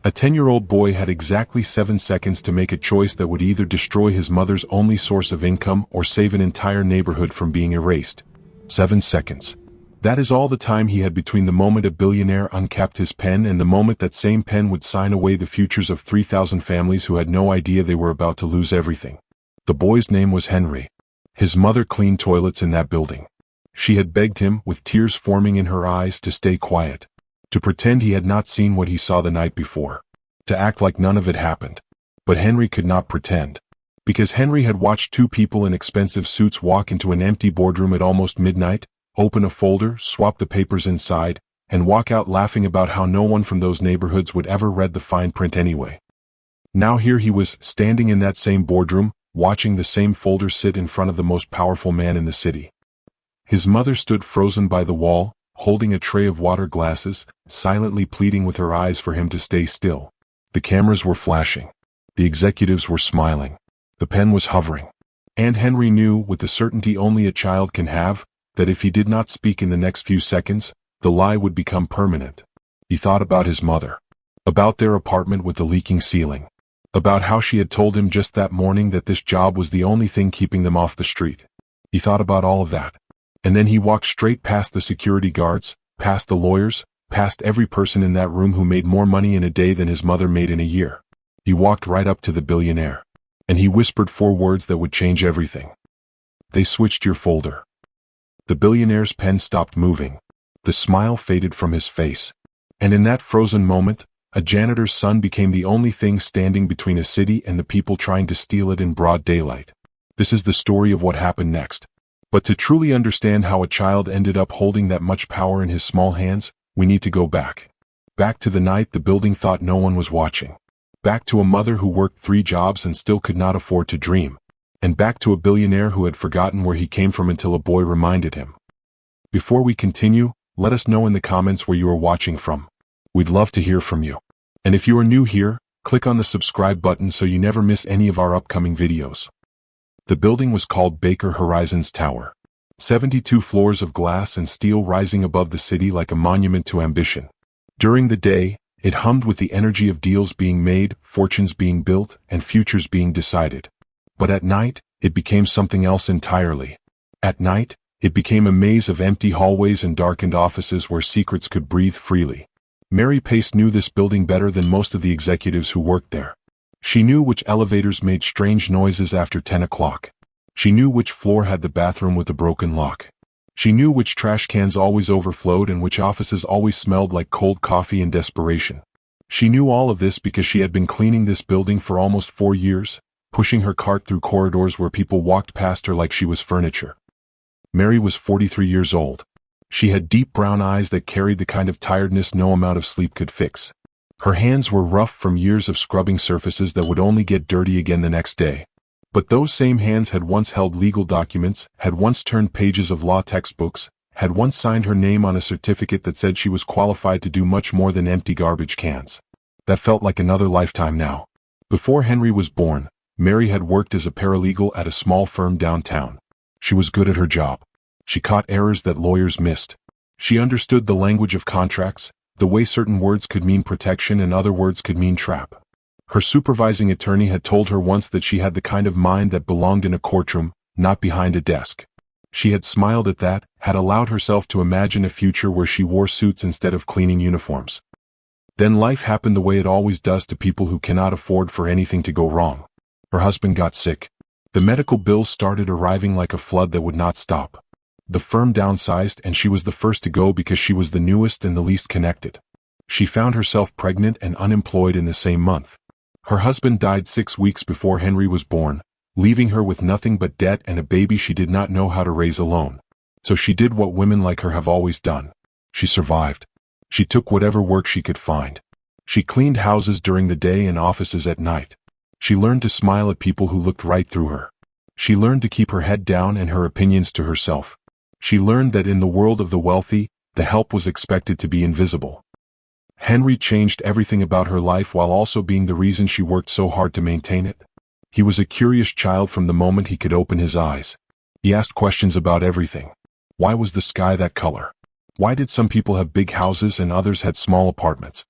A 10-year-old boy had exactly 7 seconds to make a choice that would either destroy his mother's only source of income or save an entire neighborhood from being erased. 7 seconds. That is all the time he had between the moment a billionaire uncapped his pen and the moment that same pen would sign away the futures of 3,000 families who had no idea they were about to lose everything. The boy's name was Henry. His mother cleaned toilets in that building. She had begged him, with tears forming in her eyes, to stay quiet, to pretend he had not seen what he saw the night before, to act like none of it happened. But Henry could not pretend, because Henry had watched two people in expensive suits walk into an empty boardroom at almost midnight, open a folder, swap the papers inside, and walk out laughing about how no one from those neighborhoods would ever read the fine print anyway. Now here he was, standing in that same boardroom, watching the same folder sit in front of the most powerful man in the city. His mother stood frozen by the wall, holding a tray of water glasses, silently pleading with her eyes for him to stay still. The cameras were flashing. The executives were smiling. The pen was hovering. And Henry knew, with the certainty only a child can have, that if he did not speak in the next few seconds, the lie would become permanent. He thought about his mother, about their apartment with the leaking ceiling, about how she had told him just that morning that this job was the only thing keeping them off the street. He thought about all of that. And then he walked straight past the security guards, past the lawyers, past every person in that room who made more money in a day than his mother made in a year. He walked right up to the billionaire. And he whispered 4 words that would change everything. "They switched your folder." The billionaire's pen stopped moving. The smile faded from his face. And in that frozen moment, a janitor's son became the only thing standing between a city and the people trying to steal it in broad daylight. This is the story of what happened next. But to truly understand how a child ended up holding that much power in his small hands, we need to go back. Back to the night the building thought no one was watching. Back to a mother who worked 3 jobs and still could not afford to dream. And back to a billionaire who had forgotten where he came from until a boy reminded him. Before we continue, let us know in the comments where you are watching from. We'd love to hear from you. And if you are new here, click on the subscribe button so you never miss any of our upcoming videos. The building was called Baker Horizons Tower. 72 floors of glass and steel rising above the city like a monument to ambition. During the day, it hummed with the energy of deals being made, fortunes being built, and futures being decided. But at night, it became something else entirely. At night, it became a maze of empty hallways and darkened offices where secrets could breathe freely. Mary Pace knew this building better than most of the executives who worked there. She knew which elevators made strange noises after 10 o'clock. She knew which floor had the bathroom with the broken lock. She knew which trash cans always overflowed and which offices always smelled like cold coffee and desperation. She knew all of this because she had been cleaning this building for almost 4 years, pushing her cart through corridors where people walked past her like she was furniture. Mary was 43 years old. She had deep brown eyes that carried the kind of tiredness no amount of sleep could fix. Her hands were rough from years of scrubbing surfaces that would only get dirty again the next day. But those same hands had once held legal documents, had once turned pages of law textbooks, had once signed her name on a certificate that said she was qualified to do much more than empty garbage cans. That felt like another lifetime now. Before Henry was born, Mary had worked as a paralegal at a small firm downtown. She was good at her job. She caught errors that lawyers missed. She understood the language of contracts, the way certain words could mean protection and other words could mean trap. Her supervising attorney had told her once that she had the kind of mind that belonged in a courtroom, not behind a desk. She had smiled at that, had allowed herself to imagine a future where she wore suits instead of cleaning uniforms. Then life happened the way it always does to people who cannot afford for anything to go wrong. Her husband got sick. The medical bills started arriving like a flood that would not stop. The firm downsized and she was the first to go because she was the newest and the least connected. She found herself pregnant and unemployed in the same month. Her husband died 6 weeks before Henry was born, leaving her with nothing but debt and a baby she did not know how to raise alone. So she did what women like her have always done. She survived. She took whatever work she could find. She cleaned houses during the day and offices at night. She learned to smile at people who looked right through her. She learned to keep her head down and her opinions to herself. She learned that in the world of the wealthy, the help was expected to be invisible. Henry changed everything about her life while also being the reason she worked so hard to maintain it. He was a curious child from the moment he could open his eyes. He asked questions about everything. Why was the sky that color? Why did some people have big houses and others had small apartments?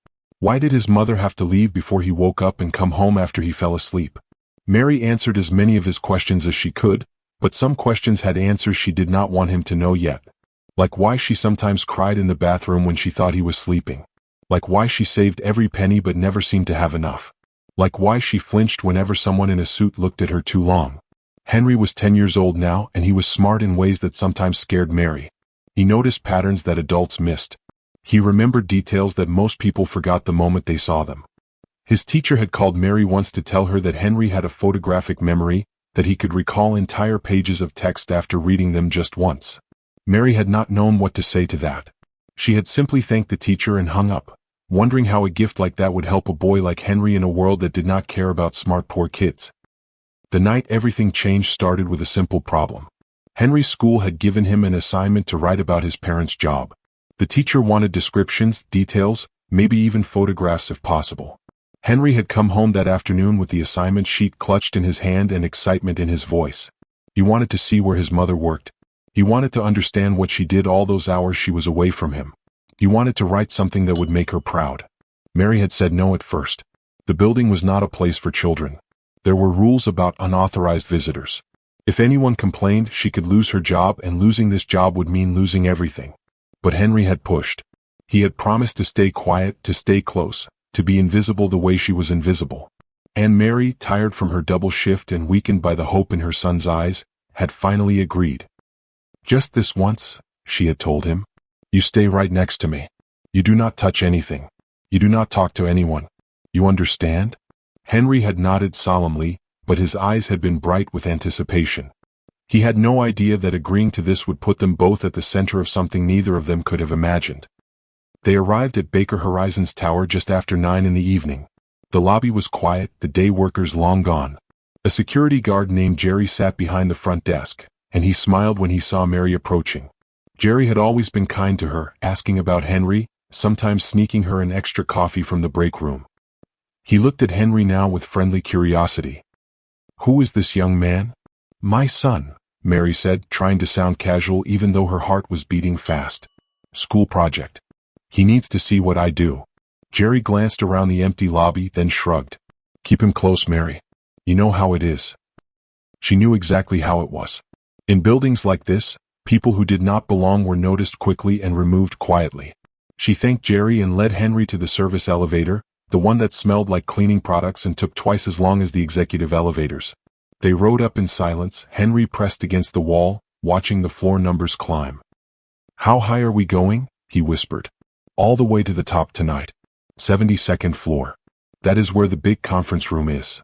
Why did his mother have to leave before he woke up and come home after he fell asleep? Mary answered as many of his questions as she could, but some questions had answers she did not want him to know yet. Like why she sometimes cried in the bathroom when she thought he was sleeping. Like why she saved every penny but never seemed to have enough. Like why she flinched whenever someone in a suit looked at her too long. Henry was 10 years old now, and he was smart in ways that sometimes scared Mary. He noticed patterns that adults missed. He remembered details that most people forgot the moment they saw them. His teacher had called Mary once to tell her that Henry had a photographic memory, that he could recall entire pages of text after reading them just once. Mary had not known what to say to that. She had simply thanked the teacher and hung up, wondering how a gift like that would help a boy like Henry in a world that did not care about smart poor kids. The night everything changed started with a simple problem. Henry's school had given him an assignment to write about his parents' job. The teacher wanted descriptions, details, maybe even photographs if possible. Henry had come home that afternoon with the assignment sheet clutched in his hand and excitement in his voice. He wanted to see where his mother worked. He wanted to understand what she did all those hours she was away from him. He wanted to write something that would make her proud. Mary had said no at first. The building was not a place for children. There were rules about unauthorized visitors. If anyone complained, she could lose her job, and losing this job would mean losing everything. But Henry had pushed. He had promised to stay quiet, to stay close, to be invisible the way she was invisible. And Mary, tired from her double shift and weakened by the hope in her son's eyes, had finally agreed. Just this once, she had told him. You stay right next to me. You do not touch anything. You do not talk to anyone. You understand? Henry had nodded solemnly, but his eyes had been bright with anticipation. He had no idea that agreeing to this would put them both at the center of something neither of them could have imagined. They arrived at Baker Horizons Tower just after 9 in the evening. The lobby was quiet, the day workers long gone. A security guard named Jerry sat behind the front desk, and he smiled when he saw Mary approaching. Jerry had always been kind to her, asking about Henry, sometimes sneaking her an extra coffee from the break room. He looked at Henry now with friendly curiosity. Who is this young man? My son, Mary said, trying to sound casual even though her heart was beating fast. School project. He needs to see what I do. Jerry glanced around the empty lobby, then shrugged. Keep him close, Mary. You know how it is. She knew exactly how it was. In buildings like this, people who did not belong were noticed quickly and removed quietly. She thanked Jerry and led Henry to the service elevator, the one that smelled like cleaning products and took twice as long as the executive elevators. They rode up in silence, Henry pressed against the wall, watching the floor numbers climb. How high are we going? He whispered. All the way to the top tonight. 72nd floor. That is where the big conference room is.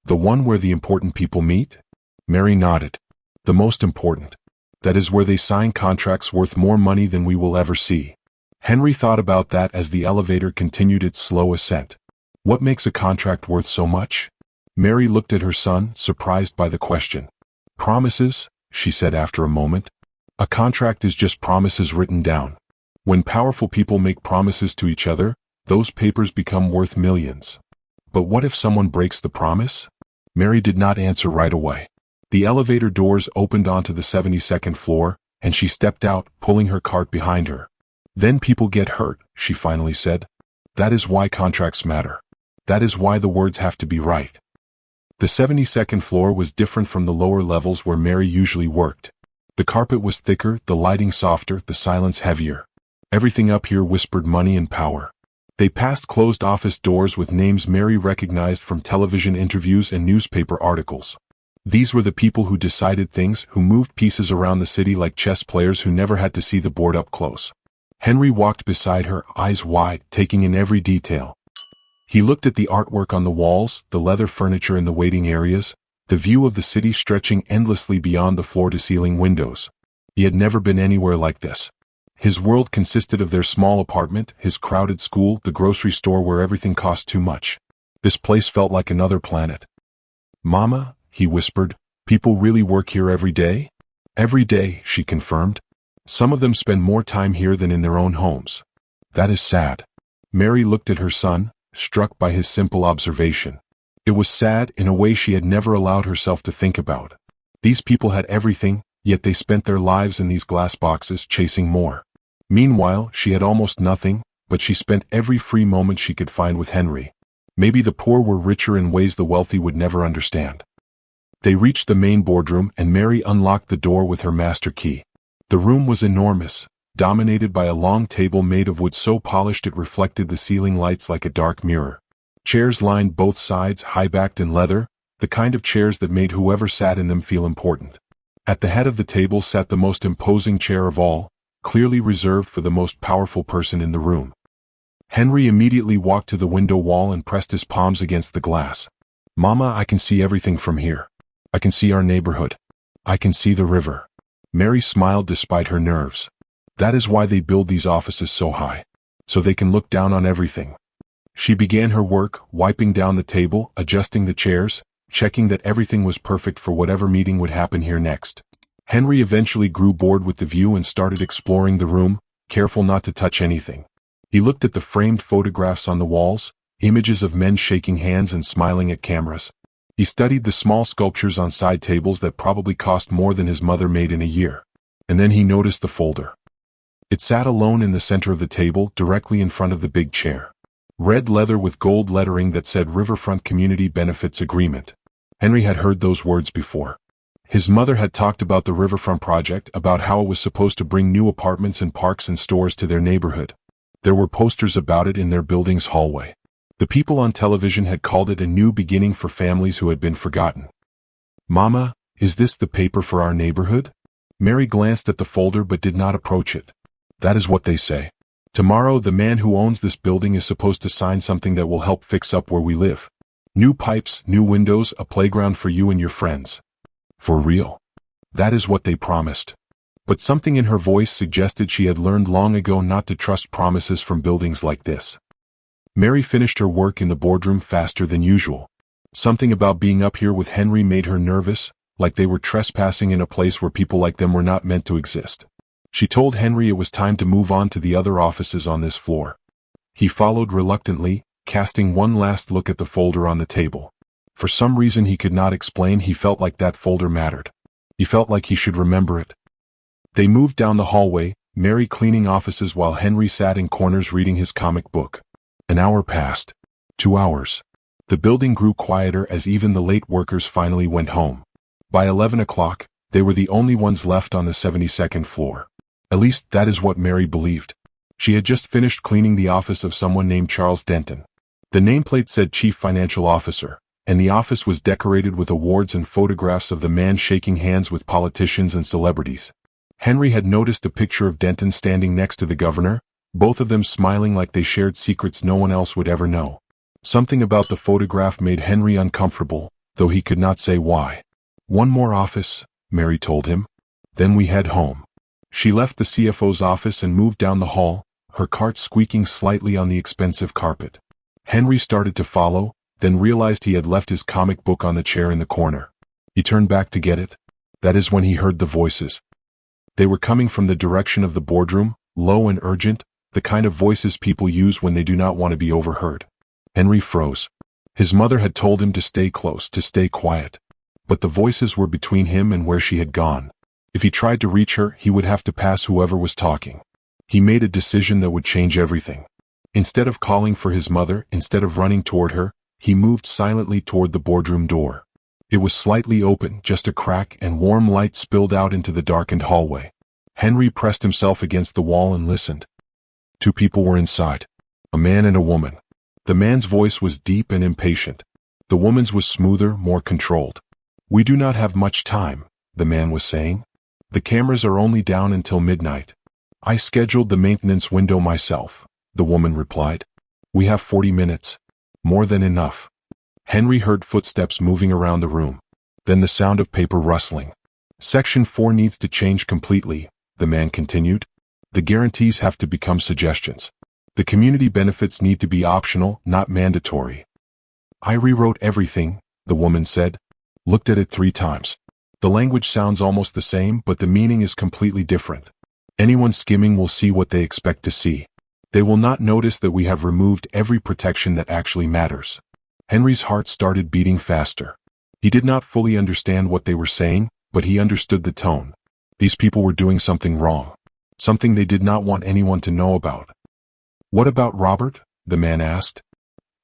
The one where the important people meet? Mary nodded. The most important. That is where they sign contracts worth more money than we will ever see. Henry thought about that as the elevator continued its slow ascent. What makes a contract worth so much? Mary looked at her son, surprised by the question. Promises, she said after a moment. A contract is just promises written down. When powerful people make promises to each other, those papers become worth millions. But what if someone breaks the promise? Mary did not answer right away. The elevator doors opened onto the 72nd floor, and she stepped out, pulling her cart behind her. Then people get hurt, she finally said. That is why contracts matter. That is why the words have to be right. The 72nd floor was different from the lower levels where Mary usually worked. The carpet was thicker, the lighting softer, the silence heavier. Everything up here whispered money and power. They passed closed office doors with names Mary recognized from television interviews and newspaper articles. These were the people who decided things, who moved pieces around the city like chess players who never had to see the board up close. Henry walked beside her, eyes wide, taking in every detail. He looked at the artwork on the walls, the leather furniture in the waiting areas, the view of the city stretching endlessly beyond the floor-to-ceiling windows. He had never been anywhere like this. His world consisted of their small apartment, his crowded school, the grocery store where everything cost too much. This place felt like another planet. Mama, he whispered, people really work here every day? Every day, she confirmed. Some of them spend more time here than in their own homes. That is sad. Mary looked at her son, struck by his simple observation. It was sad in a way she had never allowed herself to think about. These people had everything, yet they spent their lives in these glass boxes chasing more. Meanwhile, she had almost nothing, but she spent every free moment she could find with Henry. Maybe the poor were richer in ways the wealthy would never understand. They reached the main boardroom and Mary unlocked the door with her master key. The room was enormous, dominated by a long table made of wood so polished it reflected the ceiling lights like a dark mirror. Chairs lined both sides, high-backed in leather, the kind of chairs that made whoever sat in them feel important. At the head of the table sat the most imposing chair of all, clearly reserved for the most powerful person in the room. Henry immediately walked to the window wall and pressed his palms against the glass. "Mama, I can see everything from here. I can see our neighborhood. I can see the river." Mary smiled despite her nerves. That is why they build these offices so high. So they can look down on everything. She began her work, wiping down the table, adjusting the chairs, checking that everything was perfect for whatever meeting would happen here next. Henry eventually grew bored with the view and started exploring the room, careful not to touch anything. He looked at the framed photographs on the walls, images of men shaking hands and smiling at cameras. He studied the small sculptures on side tables that probably cost more than his mother made in a year. And then he noticed the folder. It sat alone in the center of the table, directly in front of the big chair. Red leather with gold lettering that said Riverfront Community Benefits Agreement. Henry had heard those words before. His mother had talked about the Riverfront project, about how it was supposed to bring new apartments and parks and stores to their neighborhood. There were posters about it in their building's hallway. The people on television had called it a new beginning for families who had been forgotten. "Mama, is this the paper for our neighborhood?" Mary glanced at the folder but did not approach it. "That is what they say. Tomorrow the man who owns this building is supposed to sign something that will help fix up where we live. New pipes, new windows, a playground for you and your friends." "For real?" "That is what they promised." But something in her voice suggested she had learned long ago not to trust promises from buildings like this. Mary finished her work in the boardroom faster than usual. Something about being up here with Henry made her nervous, like they were trespassing in a place where people like them were not meant to exist. She told Henry it was time to move on to the other offices on this floor. He followed reluctantly, casting one last look at the folder on the table. For some reason he could not explain, he felt like that folder mattered. He felt like he should remember it. They moved down the hallway, Mary cleaning offices while Henry sat in corners reading his comic book. An hour passed. 2 hours. The building grew quieter as even the late workers finally went home. By 11 o'clock, they were the only ones left on the 72nd floor. At least that is what Mary believed. She had just finished cleaning the office of someone named Charles Denton. The nameplate said Chief Financial Officer, and the office was decorated with awards and photographs of the man shaking hands with politicians and celebrities. Henry had noticed a picture of Denton standing next to the governor, both of them smiling like they shared secrets no one else would ever know. Something about the photograph made Henry uncomfortable, though he could not say why. "One more office," Mary told him. "Then we head home." She left the CFO's office and moved down the hall, her cart squeaking slightly on the expensive carpet. Henry started to follow, then realized he had left his comic book on the chair in the corner. He turned back to get it. That is when he heard the voices. They were coming from the direction of the boardroom, low and urgent, the kind of voices people use when they do not want to be overheard. Henry froze. His mother had told him to stay close, to stay quiet. But the voices were between him and where she had gone. If he tried to reach her, he would have to pass whoever was talking. He made a decision that would change everything. Instead of calling for his mother, instead of running toward her, he moved silently toward the boardroom door. It was slightly open, just a crack, and warm light spilled out into the darkened hallway. Henry pressed himself against the wall and listened. 2 people were inside. A man and a woman. The man's voice was deep and impatient. The woman's was smoother, more controlled. "We do not have much time," the man was saying. "The cameras are only down until midnight." "I scheduled the maintenance window myself," the woman replied. "We have 40 minutes. More than enough." Henry heard footsteps moving around the room. Then the sound of paper rustling. "Section 4 needs to change completely," the man continued. "The guarantees have to become suggestions. The community benefits need to be optional, not mandatory." "I rewrote everything," the woman said. "Looked at it 3 times. The language sounds almost the same, but the meaning is completely different. Anyone skimming will see what they expect to see. They will not notice that we have removed every protection that actually matters." Henry's heart started beating faster. He did not fully understand what they were saying, but he understood the tone. These people were doing something wrong. Something they did not want anyone to know about. "What about Robert?" the man asked.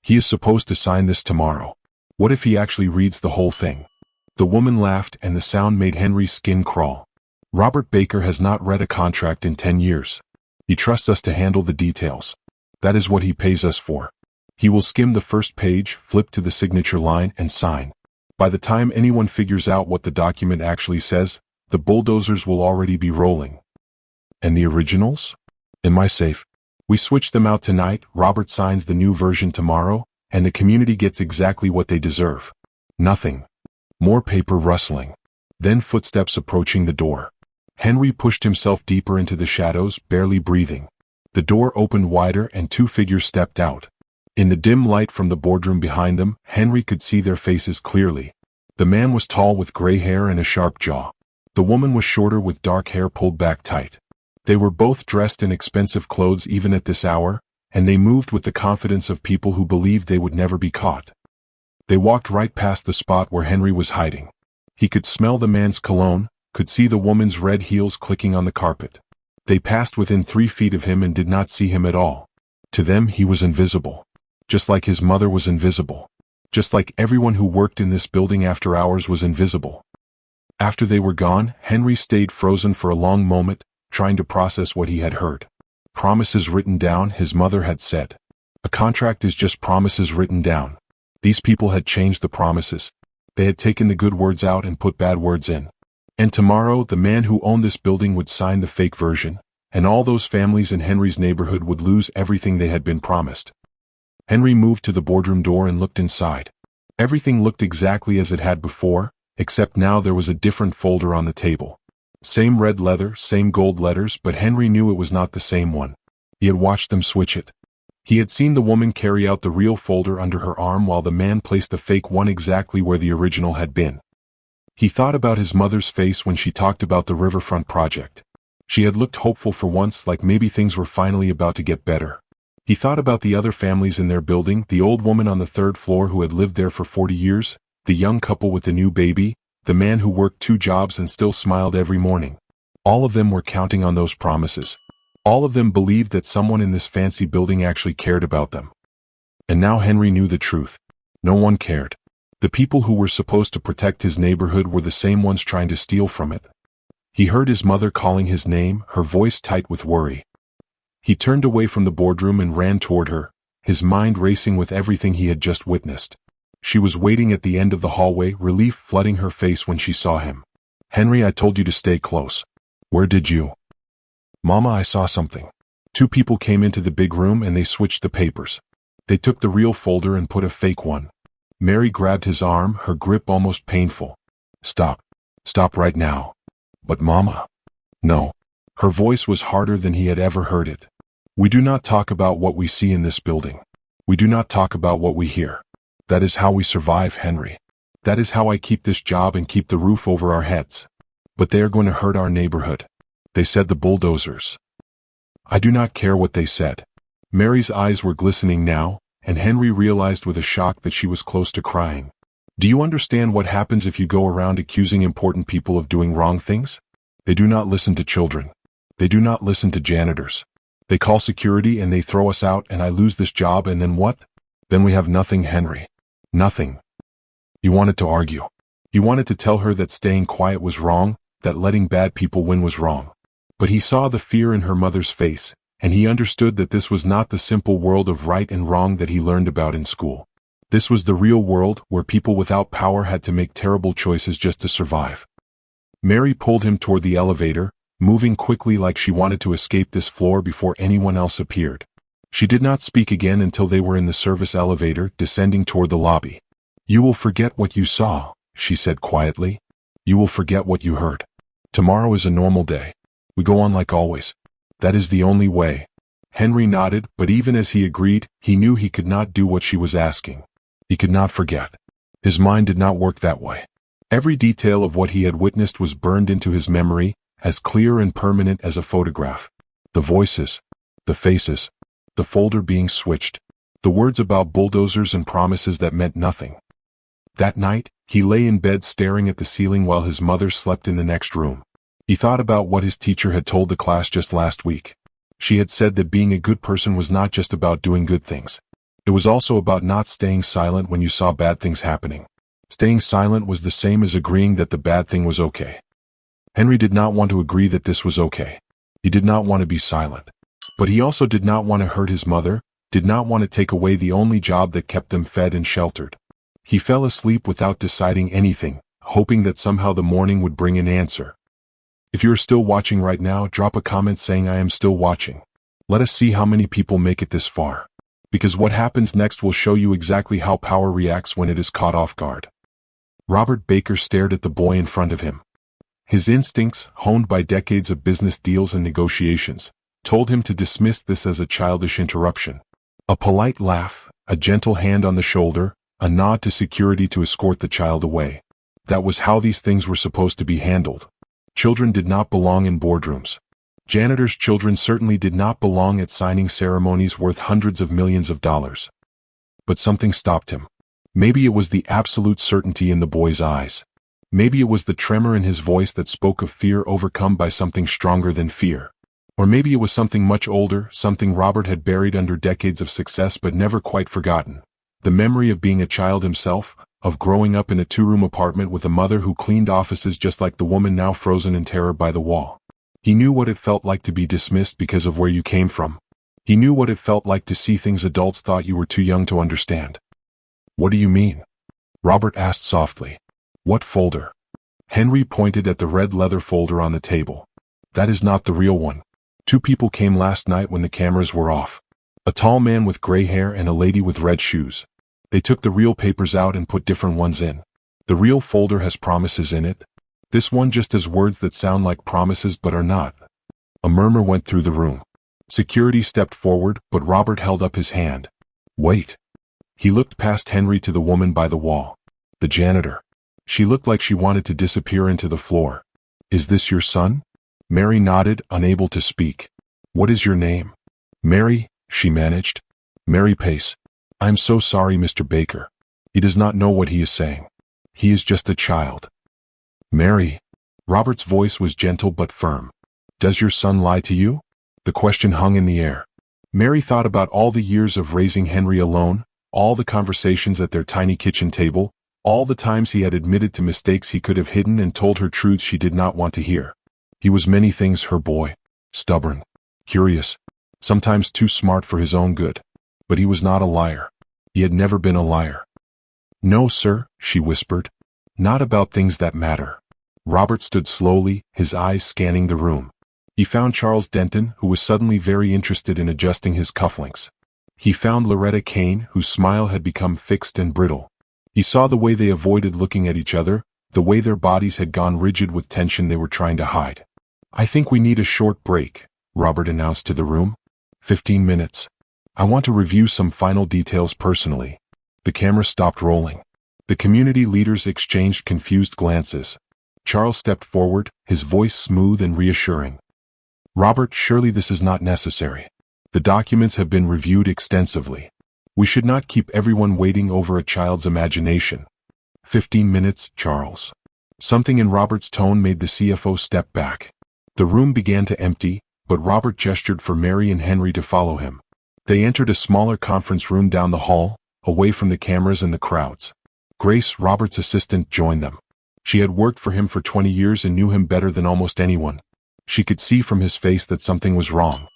"He is supposed to sign this tomorrow. What if he actually reads the whole thing?" The woman laughed, and the sound made Henry's skin crawl. "Robert Baker has not read a contract in 10 years. He trusts us to handle the details. That is what he pays us for. He will skim the first page, flip to the signature line, and sign. By the time anyone figures out what the document actually says, the bulldozers will already be rolling." "And the originals?" "In my safe. We switch them out tonight, Robert signs the new version tomorrow, and the community gets exactly what they deserve." Nothing. More paper rustling. Then footsteps approaching the door. Henry pushed himself deeper into the shadows, barely breathing. The door opened wider and two figures stepped out. In the dim light from the boardroom behind them, Henry could see their faces clearly. The man was tall with gray hair and a sharp jaw. The woman was shorter with dark hair pulled back tight. They were both dressed in expensive clothes even at this hour, and they moved with the confidence of people who believed they would never be caught. They walked right past the spot where Henry was hiding. He could smell the man's cologne, could see the woman's red heels clicking on the carpet. They passed within 3 feet of him and did not see him at all. To them he was invisible. Just like his mother was invisible. Just like everyone who worked in this building after hours was invisible. After they were gone, Henry stayed frozen for a long moment, trying to process what he had heard. Promises written down, his mother had said. A contract is just promises written down. These people had changed the promises. They had taken the good words out and put bad words in. And tomorrow, the man who owned this building would sign the fake version, and all those families in Henry's neighborhood would lose everything they had been promised. Henry moved to the boardroom door and looked inside. Everything looked exactly as it had before, except now there was a different folder on the table. Same red leather, same gold letters, but Henry knew it was not the same one. He had watched them switch it. He had seen the woman carry out the real folder under her arm while the man placed the fake one exactly where the original had been. He thought about his mother's face when she talked about the riverfront project. She had looked hopeful for once, like maybe things were finally about to get better. He thought about the other families in their building, the old woman on the 3rd floor who had lived there for 40 years, the young couple with the new baby, the man who worked 2 jobs and still smiled every morning. All of them were counting on those promises. All of them believed that someone in this fancy building actually cared about them. And now Henry knew the truth. No one cared. The people who were supposed to protect his neighborhood were the same ones trying to steal from it. He heard his mother calling his name, her voice tight with worry. He turned away from the boardroom and ran toward her, his mind racing with everything he had just witnessed. She was waiting at the end of the hallway, relief flooding her face when she saw him. "Henry, I told you to stay close. Where did you?" "Mama, I saw something." 2 people came into the big room and they switched the papers. They took the real folder and put a fake one. Mary grabbed his arm, her grip almost painful. "Stop. Stop right now." "But Mama." "No." Her voice was harder than he had ever heard it. "We do not talk about what we see in this building. We do not talk about what we hear. That is how we survive, Henry. That is how I keep this job and keep the roof over our heads. But they are going to hurt our neighborhood. They said the bulldozers." "I do not care what they said." Mary's eyes were glistening now, and Henry realized with a shock that she was close to crying. "Do you understand what happens if you go around accusing important people of doing wrong things? They do not listen to children. They do not listen to janitors. They call security and they throw us out and I lose this job and then what? Then we have nothing, Henry. Nothing." He wanted to argue. He wanted to tell her that staying quiet was wrong, that letting bad people win was wrong. But he saw the fear in her mother's face, and he understood that this was not the simple world of right and wrong that he learned about in school. This was the real world where people without power had to make terrible choices just to survive. Mary pulled him toward the elevator, moving quickly like she wanted to escape this floor before anyone else appeared. She did not speak again until they were in the service elevator, descending toward the lobby. "You will forget what you saw," she said quietly. "You will forget what you heard. Tomorrow is a normal day. We go on like always. That is the only way." Henry nodded, but even as he agreed, he knew he could not do what she was asking. He could not forget. His mind did not work that way. Every detail of what he had witnessed was burned into his memory, as clear and permanent as a photograph. The voices, the faces, the folder being switched, the words about bulldozers and promises that meant nothing. That night, he lay in bed staring at the ceiling while his mother slept in the next room. He thought about what his teacher had told the class just last week. She had said that being a good person was not just about doing good things. It was also about not staying silent when you saw bad things happening. Staying silent was the same as agreeing that the bad thing was okay. Henry did not want to agree that this was okay. He did not want to be silent. But he also did not want to hurt his mother, did not want to take away the only job that kept them fed and sheltered. He fell asleep without deciding anything, hoping that somehow the morning would bring an answer. If you are still watching right now, drop a comment saying I am still watching. Let us see how many people make it this far. Because what happens next will show you exactly how power reacts when it is caught off guard. Robert Baker stared at the boy in front of him. His instincts, honed by decades of business deals and negotiations, told him to dismiss this as a childish interruption. A polite laugh, a gentle hand on the shoulder, a nod to security to escort the child away. That was how these things were supposed to be handled. Children did not belong in boardrooms. Janitor's children certainly did not belong at signing ceremonies worth hundreds of millions of dollars. But something stopped him. Maybe it was the absolute certainty in the boy's eyes. Maybe it was the tremor in his voice that spoke of fear overcome by something stronger than fear. Or maybe it was something much older, something Robert had buried under decades of success but never quite forgotten. The memory of being a child himself, of growing up in a two-room apartment with a mother who cleaned offices just like the woman now frozen in terror by the wall. He knew what it felt like to be dismissed because of where you came from. He knew what it felt like to see things adults thought you were too young to understand. What do you mean? Robert asked softly. What folder? Henry pointed at the red leather folder on the table. That is not the real one. Two people came last night when the cameras were off. A tall man with gray hair and a lady with red shoes. They took the real papers out and put different ones in. The real folder has promises in it. This one just has words that sound like promises but are not. A murmur went through the room. Security stepped forward, but Robert held up his hand. Wait. He looked past Henry to the woman by the wall. The janitor. She looked like she wanted to disappear into the floor. Is this your son? Mary nodded, unable to speak. What is your name? Mary, she managed. Mary Pace. I'm so sorry, Mr. Baker. He does not know what he is saying. He is just a child. Mary. Robert's voice was gentle but firm. Does your son lie to you? The question hung in the air. Mary thought about all the years of raising Henry alone, all the conversations at their tiny kitchen table, all the times he had admitted to mistakes he could have hidden and told her truths she did not want to hear. He was many things, her boy. Stubborn. Curious. Sometimes too smart for his own good. But he was not a liar. He had never been a liar. No, sir, she whispered. Not about things that matter. Robert stood slowly, his eyes scanning the room. He found Charles Denton, who was suddenly very interested in adjusting his cufflinks. He found Loretta Kane, whose smile had become fixed and brittle. He saw the way they avoided looking at each other, the way their bodies had gone rigid with tension they were trying to hide. I think we need a short break, Robert announced to the room. 15 minutes. I want to review some final details personally. The camera stopped rolling. The community leaders exchanged confused glances. Charles stepped forward, his voice smooth and reassuring. Robert, surely this is not necessary. The documents have been reviewed extensively. We should not keep everyone waiting over a child's imagination. 15 minutes, Charles. Something in Robert's tone made the CFO step back. The room began to empty, but Robert gestured for Mary and Henry to follow him. They entered a smaller conference room down the hall, away from the cameras and the crowds. Grace, Robert's assistant, joined them. She had worked for him for 20 years and knew him better than almost anyone. She could see from his face that something was wrong.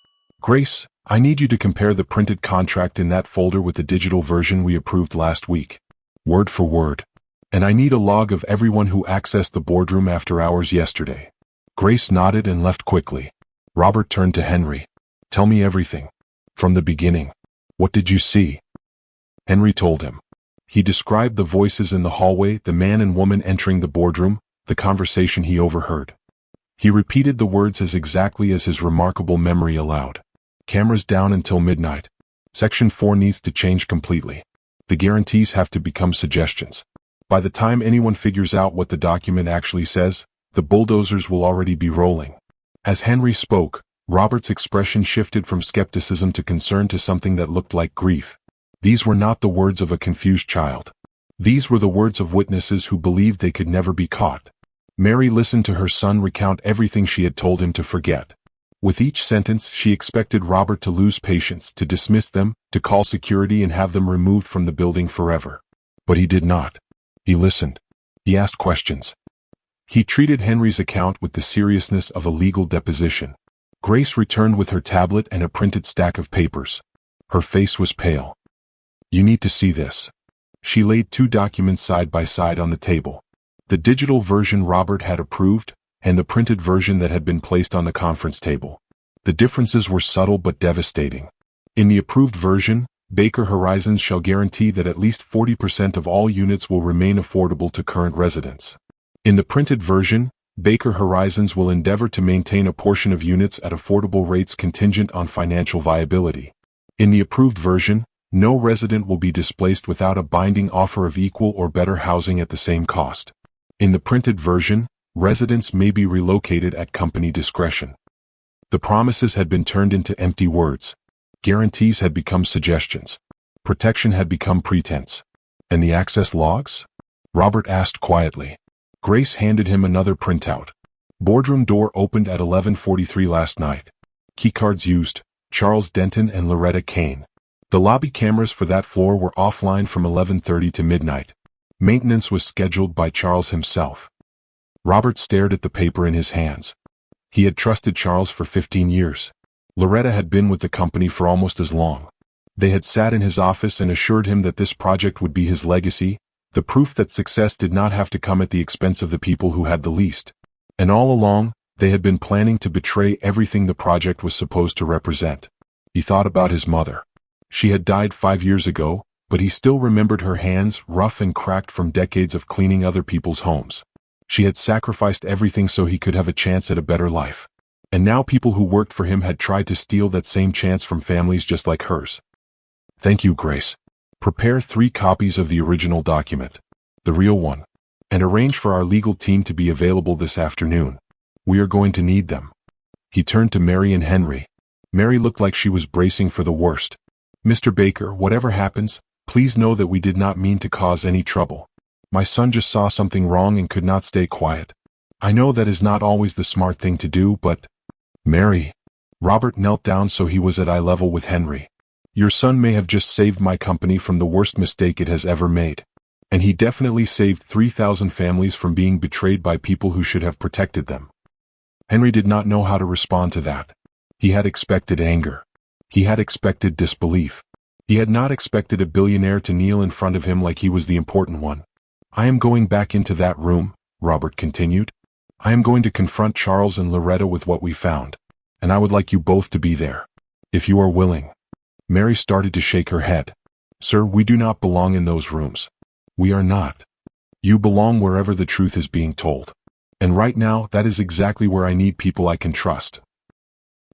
Grace, I need you to compare the printed contract in that folder with the digital version we approved last week. Word for word. And I need a log of everyone who accessed the boardroom after hours yesterday. Grace nodded and left quickly. Robert turned to Henry. Tell me everything. From the beginning. What did you see? Henry told him. He described the voices in the hallway, the man and woman entering the boardroom, the conversation he overheard. He repeated the words as exactly as his remarkable memory allowed. Cameras down until midnight. Section 4 needs to change completely. The guarantees have to become suggestions. By the time anyone figures out what the document actually says, the bulldozers will already be rolling. As Henry spoke, Robert's expression shifted from skepticism to concern to something that looked like grief. These were not the words of a confused child. These were the words of witnesses who believed they could never be caught. Mary listened to her son recount everything she had told him to forget. With each sentence, she expected Robert to lose patience, to dismiss them, to call security and have them removed from the building forever. But he did not. He listened. He asked questions. He treated Henry's account with the seriousness of a legal deposition. Grace returned with her tablet and a printed stack of papers. Her face was pale. "You need to see this." She laid 2 documents side by side on the table. The digital version Robert had approved, and the printed version that had been placed on the conference table. The differences were subtle but devastating. In the approved version, Baker Horizons shall guarantee that at least 40% of all units will remain affordable to current residents. In the printed version, Baker Horizons will endeavor to maintain a portion of units at affordable rates contingent on financial viability. In the approved version, no resident will be displaced without a binding offer of equal or better housing at the same cost. In the printed version, residents may be relocated at company discretion. The promises had been turned into empty words. Guarantees had become suggestions. Protection had become pretense. And the access logs? Robert asked quietly. Grace handed him another printout. Boardroom door opened at 11:43 last night. Keycards used, Charles Denton and Loretta Kane. The lobby cameras for that floor were offline from 11:30 to midnight. Maintenance was scheduled by Charles himself. Robert stared at the paper in his hands. He had trusted Charles for 15 years. Loretta had been with the company for almost as long. They had sat in his office and assured him that this project would be his legacy, the proof that success did not have to come at the expense of the people who had the least. And all along, they had been planning to betray everything the project was supposed to represent. He thought about his mother. She had died 5 years ago, but he still remembered her hands, rough and cracked from decades of cleaning other people's homes. She had sacrificed everything so he could have a chance at a better life. And now people who worked for him had tried to steal that same chance from families just like hers. Thank you, Grace. Prepare 3 copies of the original document, the real one, and arrange for our legal team to be available this afternoon. We are going to need them. He turned to Mary and Henry. Mary looked like she was bracing for the worst. Mr. Baker, whatever happens, please know that we did not mean to cause any trouble. My son just saw something wrong and could not stay quiet. I know that is not always the smart thing to do, but... Mary. Robert knelt down so he was at eye level with Henry. Your son may have just saved my company from the worst mistake it has ever made. And he definitely saved 3,000 families from being betrayed by people who should have protected them. Henry did not know how to respond to that. He had expected anger. He had expected disbelief. He had not expected a billionaire to kneel in front of him like he was the important one. I am going back into that room, Robert continued. I am going to confront Charles and Loretta with what we found. And I would like you both to be there. If you are willing. Mary started to shake her head. Sir, we do not belong in those rooms. We are not. You belong wherever the truth is being told. And right now, that is exactly where I need people I can trust.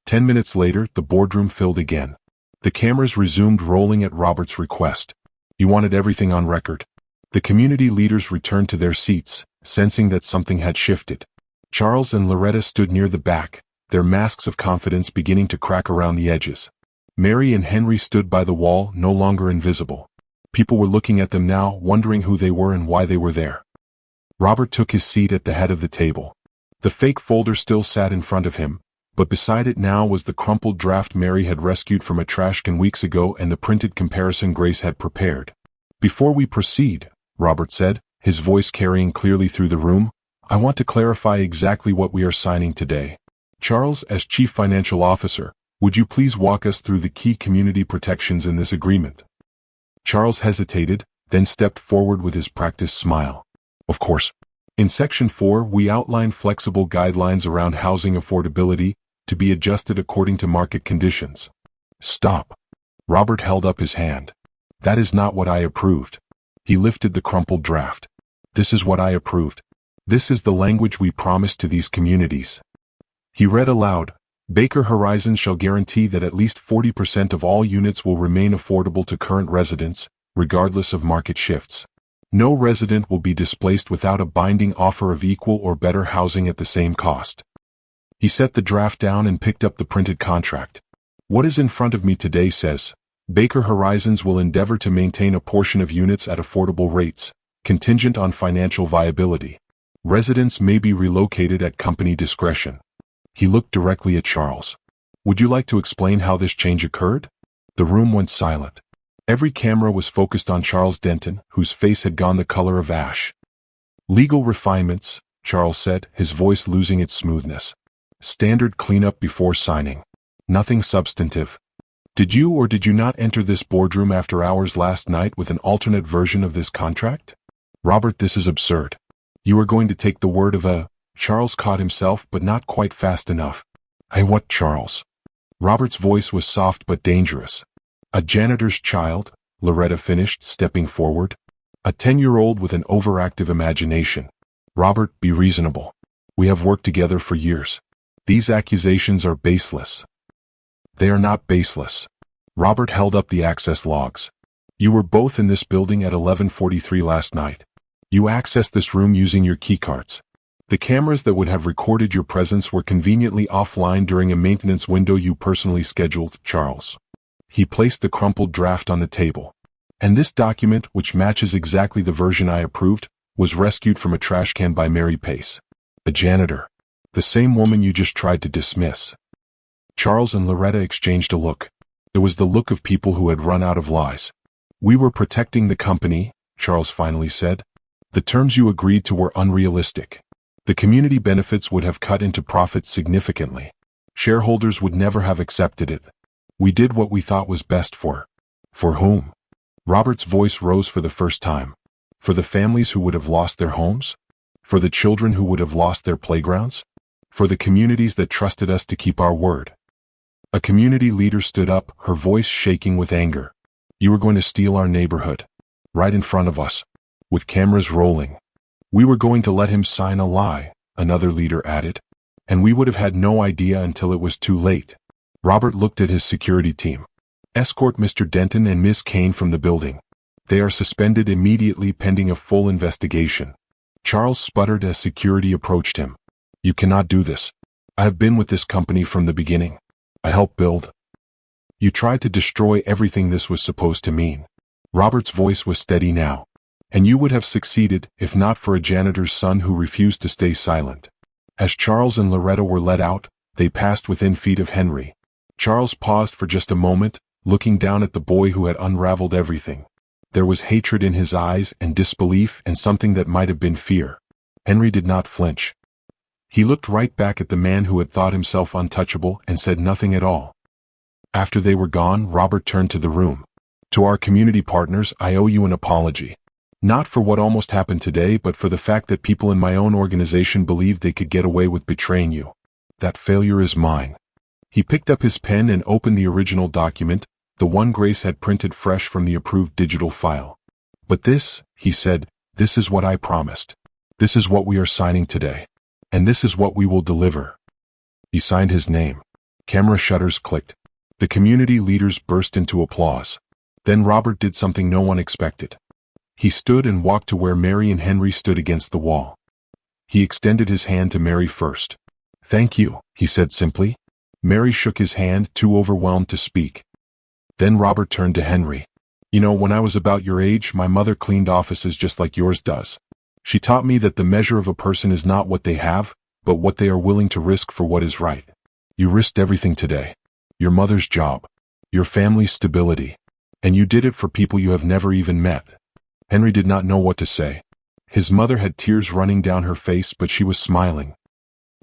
10 minutes later, the boardroom filled again. The cameras resumed rolling at Robert's request. He wanted everything on record. The community leaders returned to their seats, sensing that something had shifted. Charles and Loretta stood near the back, their masks of confidence beginning to crack around the edges. Mary and Henry stood by the wall, no longer invisible. People were looking at them now, wondering who they were and why they were there. Robert took his seat at the head of the table. The fake folder still sat in front of him, but beside it now was the crumpled draft Mary had rescued from a trash can weeks ago and the printed comparison Grace had prepared. Before we proceed, Robert said, his voice carrying clearly through the room, I want to clarify exactly what we are signing today. Charles, as Chief Financial Officer, would you please walk us through the key community protections in this agreement? Charles hesitated, then stepped forward with his practiced smile. Of course. In Section 4, we outline flexible guidelines around housing affordability, to be adjusted according to market conditions. Stop. Robert held up his hand. That is not what I approved. He lifted the crumpled draft. This is what I approved. This is the language we promised to these communities. He read aloud, Baker Horizons shall guarantee that at least 40% of all units will remain affordable to current residents, regardless of market shifts. No resident will be displaced without a binding offer of equal or better housing at the same cost. He set the draft down and picked up the printed contract. What is in front of me today says, Baker Horizons will endeavor to maintain a portion of units at affordable rates, contingent on financial viability. Residents may be relocated at company discretion. He looked directly at Charles. Would you like to explain how this change occurred? The room went silent. Every camera was focused on Charles Denton, whose face had gone the color of ash. Legal refinements, Charles said, his voice losing its smoothness. Standard cleanup before signing. Nothing substantive. Did you or did you not enter this boardroom after hours last night with an alternate version of this contract? Robert, this is absurd. You are going to take the word of a... Charles caught himself, but not quite fast enough. Hey, what, Charles? Robert's voice was soft but dangerous. A janitor's child, Loretta finished, stepping forward. A 10-year-old with an overactive imagination. Robert, be reasonable. We have worked together for years. These accusations are baseless. They are not baseless. Robert held up the access logs. You were both in this building at 11:43 last night. You accessed this room using your keycards. The cameras that would have recorded your presence were conveniently offline during a maintenance window you personally scheduled, Charles. He placed the crumpled draft on the table. And this document, which matches exactly the version I approved, was rescued from a trash can by Mary Pace, a janitor. The same woman you just tried to dismiss. Charles and Loretta exchanged a look. It was the look of people who had run out of lies. We were protecting the company, Charles finally said. The terms you agreed to were unrealistic. The community benefits would have cut into profits significantly. Shareholders would never have accepted it. We did what we thought was best for whom? Robert's voice rose for the first time. For the families who would have lost their homes? For the children who would have lost their playgrounds? For the communities that trusted us to keep our word. A community leader stood up, her voice shaking with anger. You were going to steal our neighborhood. Right in front of us. With cameras rolling. We were going to let him sign a lie, another leader added. And we would have had no idea until it was too late. Robert looked at his security team. Escort Mr. Denton and Miss Kane from the building. They are suspended immediately pending a full investigation. Charles sputtered as security approached him. You cannot do this. I have been with this company from the beginning. I helped build. You tried to destroy everything this was supposed to mean. Robert's voice was steady now. And you would have succeeded if not for a janitor's son who refused to stay silent. As Charles and Loretta were let out, they passed within feet of Henry. Charles paused for just a moment, looking down at the boy who had unraveled everything. There was hatred in his eyes and disbelief and something that might have been fear. Henry did not flinch. He looked right back at the man who had thought himself untouchable and said nothing at all. After they were gone, Robert turned to the room. To our community partners, I owe you an apology. Not for what almost happened today, but for the fact that people in my own organization believed they could get away with betraying you. That failure is mine. He picked up his pen and opened the original document, the one Grace had printed fresh from the approved digital file. But this, he said, this is what I promised. This is what we are signing today. And this is what we will deliver. He signed his name. Camera shutters clicked. The community leaders burst into applause. Then Robert did something no one expected. He stood and walked to where Mary and Henry stood against the wall. He extended his hand to Mary first. Thank you, he said simply. Mary shook his hand, too overwhelmed to speak. Then Robert turned to Henry. You know, when I was about your age, my mother cleaned offices just like yours does. She taught me that the measure of a person is not what they have, but what they are willing to risk for what is right. You risked everything today. Your mother's job. Your family's stability. And you did it for people you have never even met. Henry did not know what to say. His mother had tears running down her face, but she was smiling.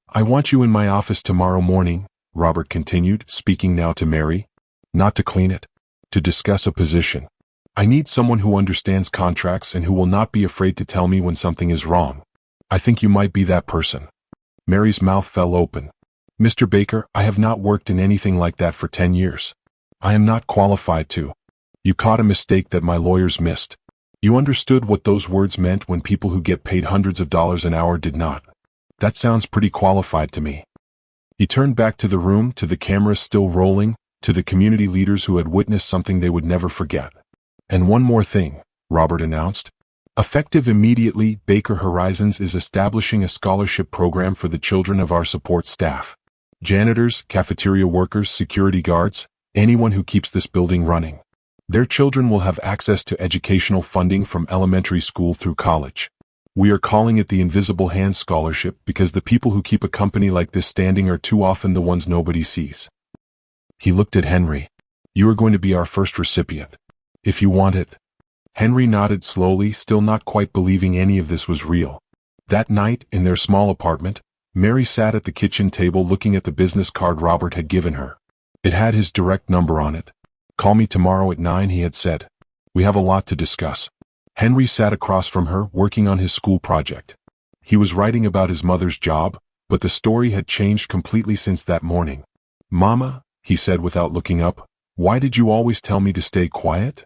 I want you in my office tomorrow morning, Robert continued, speaking now to Mary. Not to clean it. To discuss a position. I need someone who understands contracts and who will not be afraid to tell me when something is wrong. I think you might be that person. Mary's mouth fell open. Mr. Baker, I have not worked in anything like that for 10 years. I am not qualified to. You caught a mistake that my lawyers missed. You understood what those words meant when people who get paid hundreds of dollars an hour did not. That sounds pretty qualified to me. He turned back to the room, to the cameras still rolling, to the community leaders who had witnessed something they would never forget. And one more thing, Robert announced. Effective immediately, Baker Horizons is establishing a scholarship program for the children of our support staff. Janitors, cafeteria workers, security guards, anyone who keeps this building running. Their children will have access to educational funding from elementary school through college. We are calling it the Invisible Hand Scholarship because the people who keep a company like this standing are too often the ones nobody sees. He looked at Henry. You are going to be our first recipient. If you want it. Henry nodded slowly, still not quite believing any of this was real. That night, in their small apartment, Mary sat at the kitchen table looking at the business card Robert had given her. It had his direct number on it. Call me tomorrow at 9, he had said. We have a lot to discuss. Henry sat across from her, working on his school project. He was writing about his mother's job, but the story had changed completely since that morning. Mama, he said without looking up, why did you always tell me to stay quiet?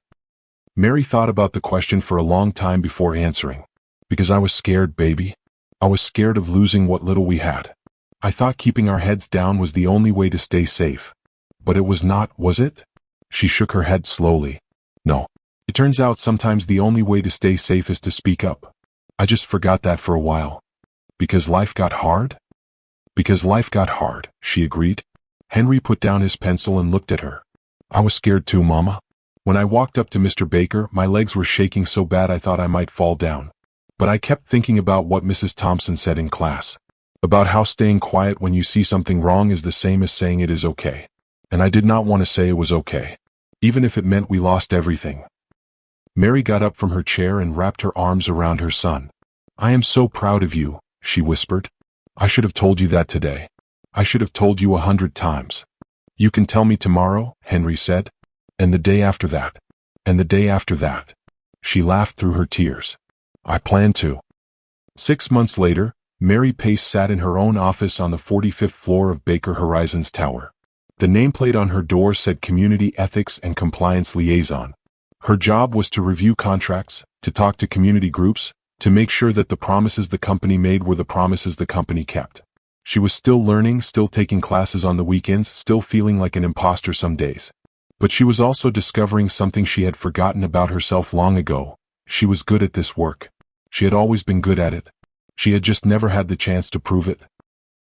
Mary thought about the question for a long time before answering. Because I was scared, baby. I was scared of losing what little we had. I thought keeping our heads down was the only way to stay safe. But it was not, was it? She shook her head slowly. No. It turns out sometimes the only way to stay safe is to speak up. I just forgot that for a while. Because life got hard? Because life got hard, she agreed. Henry put down his pencil and looked at her. I was scared too, Mama. When I walked up to Mr. Baker, my legs were shaking so bad I thought I might fall down. But I kept thinking about what Mrs. Thompson said in class. About how staying quiet when you see something wrong is the same as saying it is okay. And I did not want to say it was okay. Even if it meant we lost everything. Mary got up from her chair and wrapped her arms around her son. I am so proud of you, she whispered. I should have told you that today. I should have told you 100 times. You can tell me tomorrow, Henry said. And the day after that. And the day after that. She laughed through her tears. I plan to. 6 months later, Mary Pace sat in her own office on the 45th floor of Baker Horizons Tower. The nameplate on her door said Community Ethics and Compliance Liaison. Her job was to review contracts, to talk to community groups, to make sure that the promises the company made were the promises the company kept. She was still learning, still taking classes on the weekends, still feeling like an imposter some days. But she was also discovering something she had forgotten about herself long ago. She was good at this work. She had always been good at it. She had just never had the chance to prove it.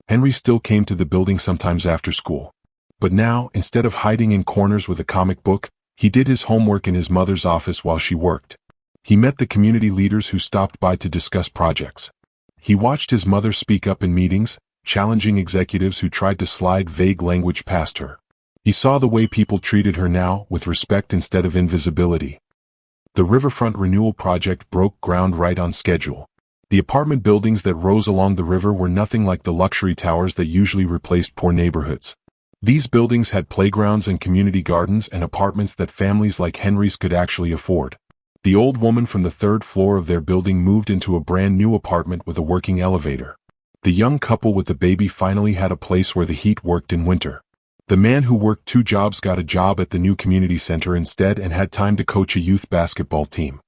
Henry still came to the building sometimes after school. But now, instead of hiding in corners with a comic book, he did his homework in his mother's office while she worked. He met the community leaders who stopped by to discuss projects. He watched his mother speak up in meetings, challenging executives who tried to slide vague language past her. He saw the way people treated her now, with respect instead of invisibility. The riverfront renewal project broke ground right on schedule. The apartment buildings that rose along the river were nothing like the luxury towers that usually replaced poor neighborhoods. These buildings had playgrounds and community gardens and apartments that families like Henry's could actually afford. The old woman from the 3rd floor of their building moved into a brand new apartment with a working elevator. The young couple with the baby finally had a place where the heat worked in winter. The man who worked 2 jobs got a job at the new community center instead and had time to coach a youth basketball team.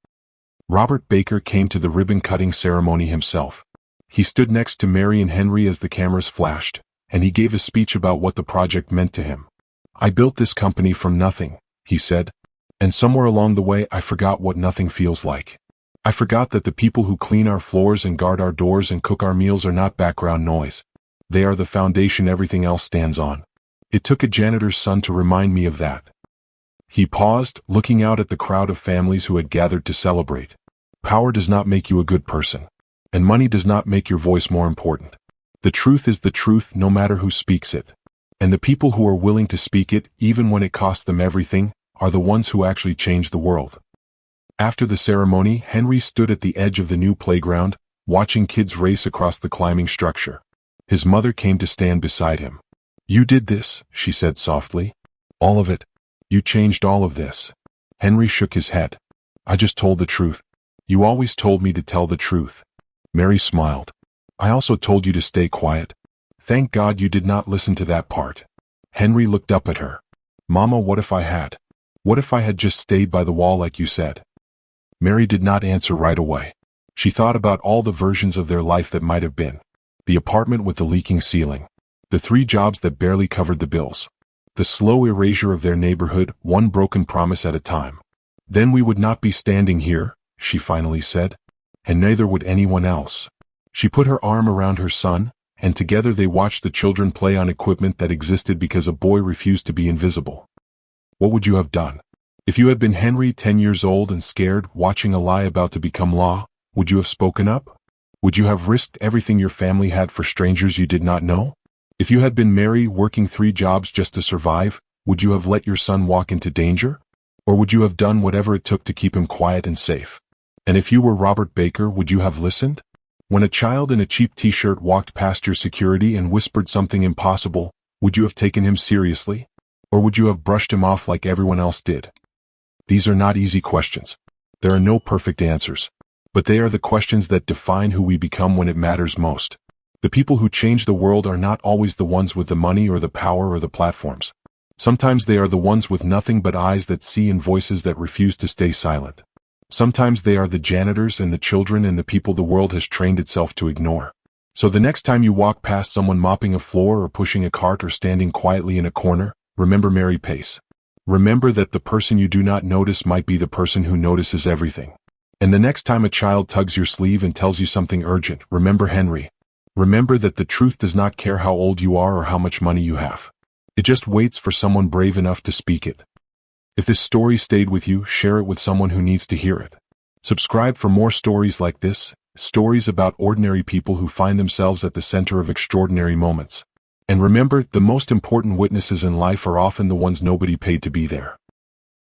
Robert Baker came to the ribbon-cutting ceremony himself. He stood next to Mary and Henry as the cameras flashed, and he gave a speech about what the project meant to him. I built this company from nothing, he said, and somewhere along the way I forgot what nothing feels like. I forgot that the people who clean our floors and guard our doors and cook our meals are not background noise. They are the foundation everything else stands on. It took a janitor's son to remind me of that. He paused, looking out at the crowd of families who had gathered to celebrate. Power does not make you a good person, and money does not make your voice more important. The truth is the truth no matter who speaks it. And the people who are willing to speak it, even when it costs them everything, are the ones who actually change the world. After the ceremony, Henry stood at the edge of the new playground, watching kids race across the climbing structure. His mother came to stand beside him. You did this, she said softly. All of it. You changed all of this. Henry shook his head. I just told the truth. You always told me to tell the truth. Mary smiled. I also told you to stay quiet. Thank God you did not listen to that part. Henry looked up at her. Mama, what if I had? What if I had just stayed by the wall like you said? Mary did not answer right away. She thought about all the versions of their life that might have been. The apartment with the leaking ceiling. The 3 jobs that barely covered the bills. The slow erasure of their neighborhood, one broken promise at a time. Then we would not be standing here, she finally said. And neither would anyone else. She put her arm around her son, and together they watched the children play on equipment that existed because a boy refused to be invisible. What would you have done? If you had been Henry, 10 years old and scared, watching a lie about to become law, would you have spoken up? Would you have risked everything your family had for strangers you did not know? If you had been Mary working 3 jobs just to survive, would you have let your son walk into danger? Or would you have done whatever it took to keep him quiet and safe? And if you were Robert Baker, would you have listened? When a child in a cheap t-shirt walked past your security and whispered something impossible, would you have taken him seriously? Or would you have brushed him off like everyone else did? These are not easy questions. There are no perfect answers. But they are the questions that define who we become when it matters most. The people who change the world are not always the ones with the money or the power or the platforms. Sometimes they are the ones with nothing but eyes that see and voices that refuse to stay silent. Sometimes they are the janitors and the children and the people the world has trained itself to ignore. So the next time you walk past someone mopping a floor or pushing a cart or standing quietly in a corner, remember Mary Pace. Remember that the person you do not notice might be the person who notices everything. And the next time a child tugs your sleeve and tells you something urgent, remember Henry. Remember that the truth does not care how old you are or how much money you have. It just waits for someone brave enough to speak it. If this story stayed with you, share it with someone who needs to hear it. Subscribe for more stories like this, stories about ordinary people who find themselves at the center of extraordinary moments. And remember, the most important witnesses in life are often the ones nobody paid to be there.